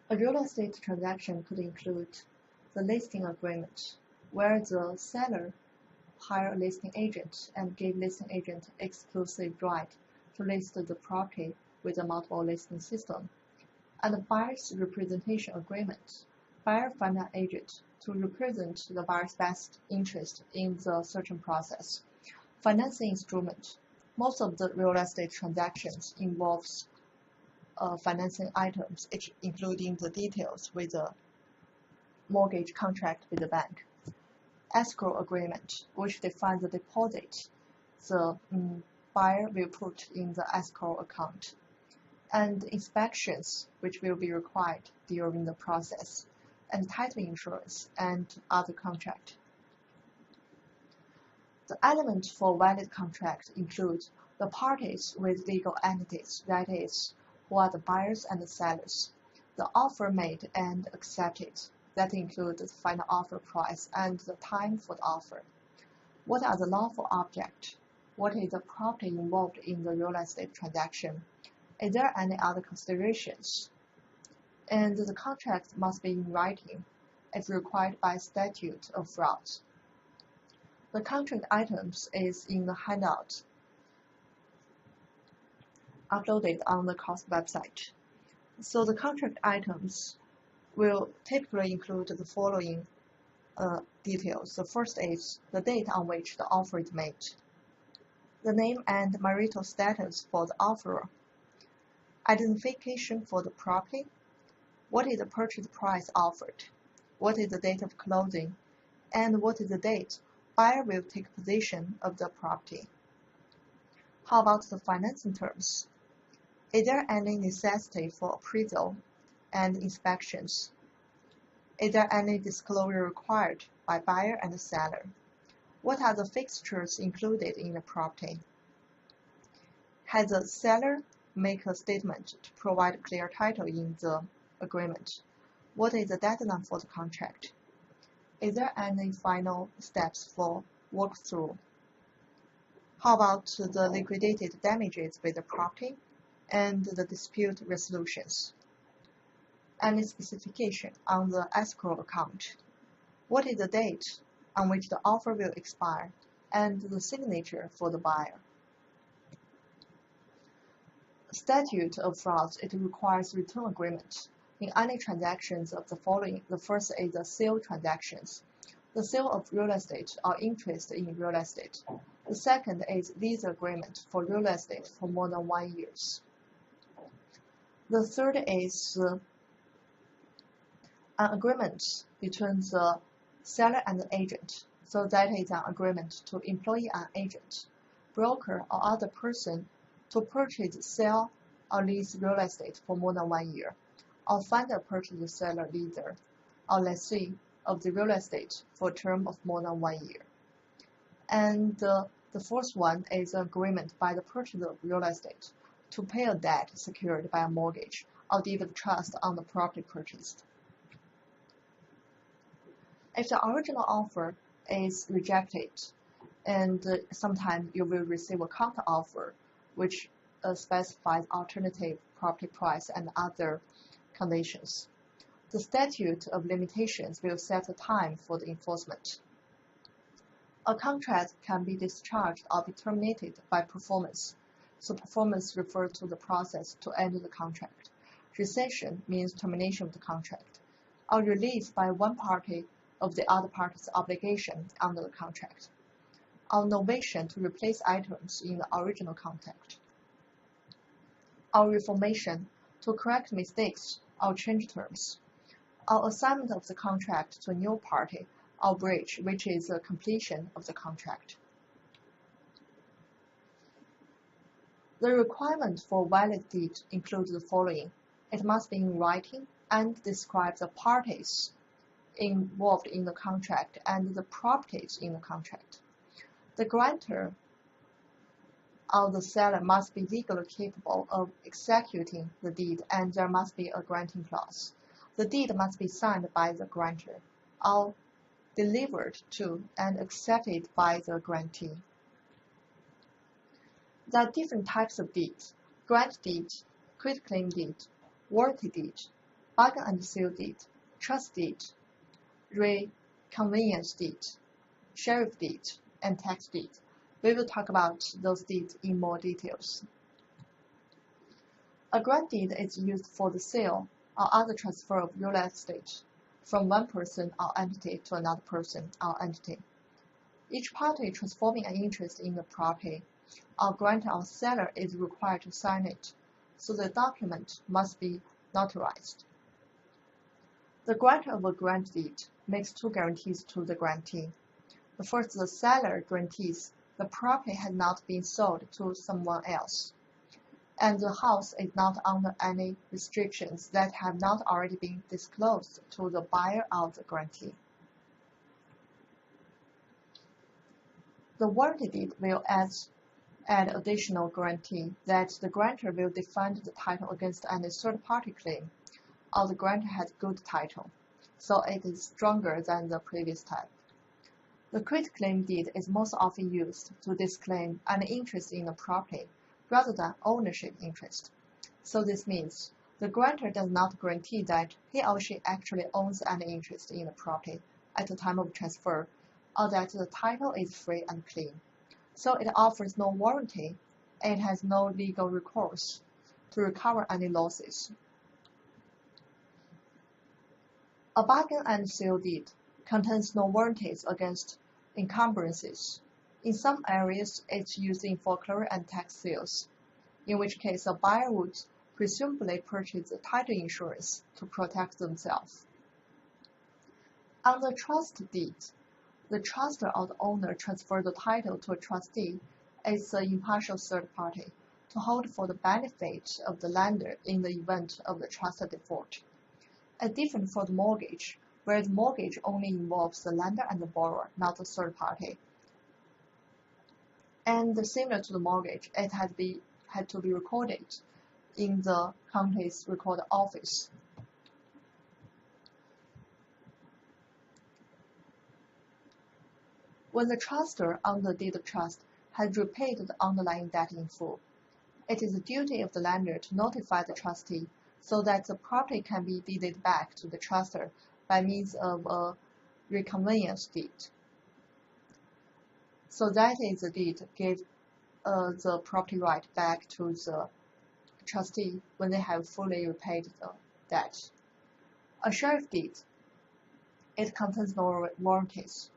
A real estate transaction could include the listing agreement, where the seller hire a listing agent and give listing agent exclusive right to list the property with a multiple listing system, and the buyer's representation agreement. Buyer find an agent to represent the buyer's best interest in the certain process. Financing instrument. Most of the real estate transactions involves financing items, including the details with the mortgage contract with the bank. Escrow agreement, which defines the deposit the buyer will put in the escrow account, and inspections, which will be required during the process, and title insurance and other contract. The elements for valid contract include the parties with legal entities, that is, who are the buyers and the sellers, the offer made and accepted, that includes the final offer price and the time for the offer. What are the lawful objects? What is the property involved in the real estate transaction? Is there any other considerations? And the contract must be in writing, as required by statute of frauds. The contract items is in the handout uploaded on the COST website. So the contract items will typically include the following details. The first is the date on which the offer is made, the name and marital status for the offerer, identification for the property, what is the purchase price offered, what is the date of closing, and what is the date buyer will take possession of the property. How about the financing terms? Is there any necessity for appraisal and inspections? Is there any disclosure required by buyer and seller? What are the fixtures included in the property? Has the seller make a statement to provide clear title in the agreement? What is the deadline for the contract? Is there any final steps for walkthrough? How about the liquidated damages with the property and the dispute resolutions? Any specification on the escrow account? What is the date on which the offer will expire and the signature for the buyer? Statute of frauds, it requires return agreement in any transactions of the following. The first is the sale transactions, the sale of real estate or interest in real estate. The second is lease agreement for real estate for more than 1 year. The third is an agreement between the seller and the agent. So that is an agreement to employ an agent, broker, or other person to purchase, sell, or lease real estate for more than 1 year, or find a purchase seller leaser or lessee of the real estate for a term of more than 1 year. And the fourth one is an agreement by the purchaser of real estate to pay a debt secured by a mortgage or deed of trust on the property purchased. If the original offer is rejected, and sometimes you will receive a counter offer which specifies alternative property price and other conditions, the statute of limitations will set a time for the enforcement. A contract can be discharged or be terminated by performance. So performance refers to the process to end the contract. Rescission means termination of the contract, or release by one party of the other party's obligation under the contract, or novation to replace items in the original contract, or reformation to correct mistakes or change terms, or assignment of the contract to a new party, or breach, which is the completion of the contract. The requirement for valid deed includes the following. It must be in writing and describe the parties involved in the contract and the properties in the contract. The grantor or the seller must be legally capable of executing the deed, and there must be a granting clause. The deed must be signed by the grantor or delivered to and accepted by the grantee. There are different types of deeds: grant deed, quitclaim deed, warranty deed, bargain and sale deed, trust deed, reconveyance deed, sheriff deed, and tax deed. We will talk about those deeds in more details. A grant deed is used for the sale or other transfer of real estate from one person or entity to another person or entity. Each party transforming an interest in the property or grantor or seller is required to sign it, so the document must be notarized. The grantor of a grant deed makes two guarantees to the grantee. The first, the seller guarantees the property has not been sold to someone else, and the house is not under any restrictions that have not already been disclosed to the buyer or the grantee. The warranty deed will add additional guarantee that the grantor will defend the title against any third-party claim, or the grantor has good title, so it is stronger than the previous type. The quitclaim deed is most often used to disclaim an interest in the property rather than ownership interest. So this means the grantor does not guarantee that he or she actually owns any interest in the property at the time of transfer, or that the title is free and clean. So it offers no warranty, and has no legal recourse to recover any losses. A bargain and sale deed contains no warranties against encumbrances. In some areas, it's used in foreclosure and tax sales, in which case a buyer would presumably purchase the title insurance to protect themselves. On the trust deed, the trustor or the owner transfers the title to a trustee as an impartial third party to hold for the benefit of the lender in the event of the trust's default. As different from the mortgage, where the mortgage only involves the lender and the borrower, not the third party. And similar to the mortgage, it had to be recorded in the county's record office. When the trustor on the deed of trust has repaid the underlying debt in full, it is the duty of the lender to notify the trustee so that the property can be deeded back to the trustor by means of a reconveyance deed. So that is the deed gives the property right back to the trustee when they have fully repaid the debt. A sheriff deed, it contains no warranties.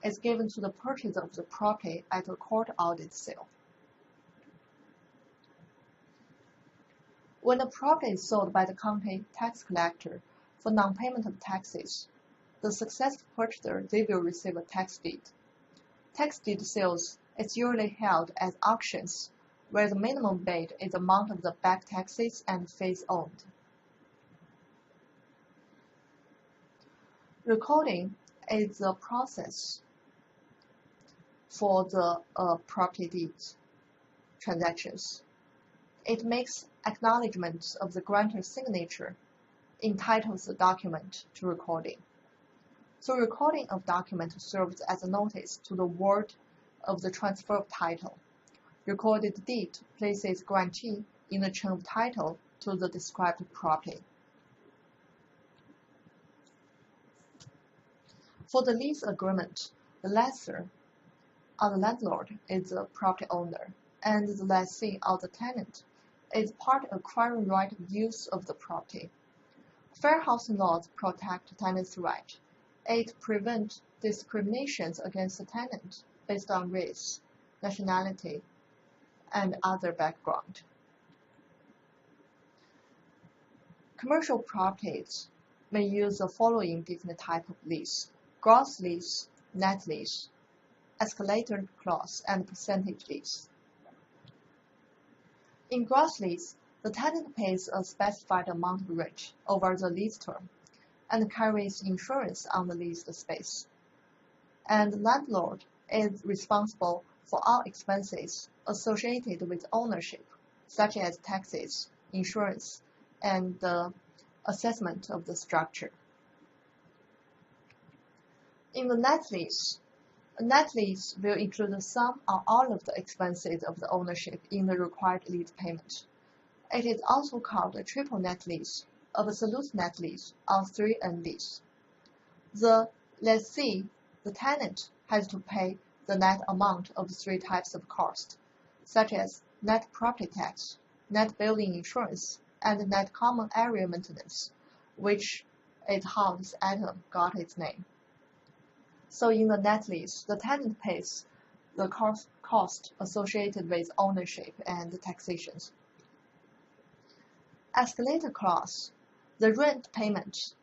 It's given to the purchaser of the property at a court-ordered sale. When the property is sold by the county tax collector for non-payment of taxes, the successful purchaser, they will receive a tax deed. Tax deed sales is usually held at auctions, where the minimum bid is the amount of the back taxes and fees owed. Recording is the process for the property deed transactions. It makes acknowledgement of the grantor's signature, entitles the document to recording. So recording of document serves as a notice to the ward of the transfer of title. Recorded deed places grantee in the chain of title to the described property. For the lease agreement, the lessor or the landlord is the property owner, and the lessee or the tenant is part acquiring right of use of the property. Fair housing laws protect tenants' rights. It prevents discriminations against the tenant based on race, nationality, and other background. Commercial properties may use the following different types of lease: gross lease, net lease, escalator clause, and percentage lease. In gross lease, the tenant pays a specified amount of rent over the lease term and carries insurance on the leased space. And the landlord is responsible for all expenses associated with ownership, such as taxes, insurance, and the assessment of the structure. In the net lease, a net lease will include some or all of the expenses of the ownership in the required lease payment. It is also called a triple net lease, absolute net lease on 3N lease. The lessee, the tenant, has to pay the net amount of three types of cost, such as net property tax, net building insurance, and net common area maintenance, which is how this item got its name. So in the net lease, the tenant pays the cost associated with ownership and taxation. Escalator clause. The rent payment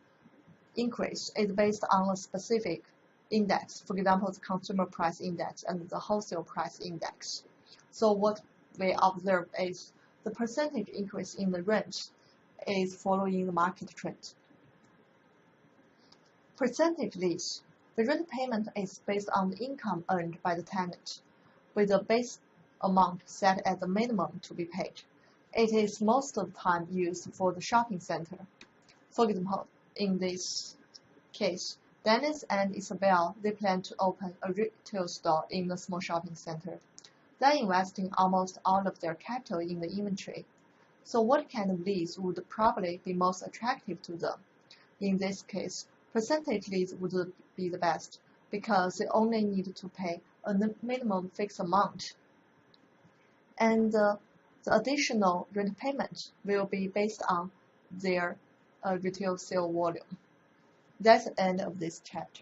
increase is based on a specific index, for example, the consumer price index and the wholesale price index. So what we observe is the percentage increase in the rent is following the market trend. Percentage lease. The rent payment is based on the income earned by the tenant, with a base amount set at the minimum to be paid. It is most of the time used for the shopping center. For example, in this case, Dennis and Isabel, they plan to open a retail store in a small shopping center. They're investing almost all of their capital in the inventory. So what kind of lease would probably be most attractive to them? In this case, percentage lease would be the best because they only need to pay a minimum fixed amount. And the additional rent payment will be based on their retail sale volume. That's the end of this chapter.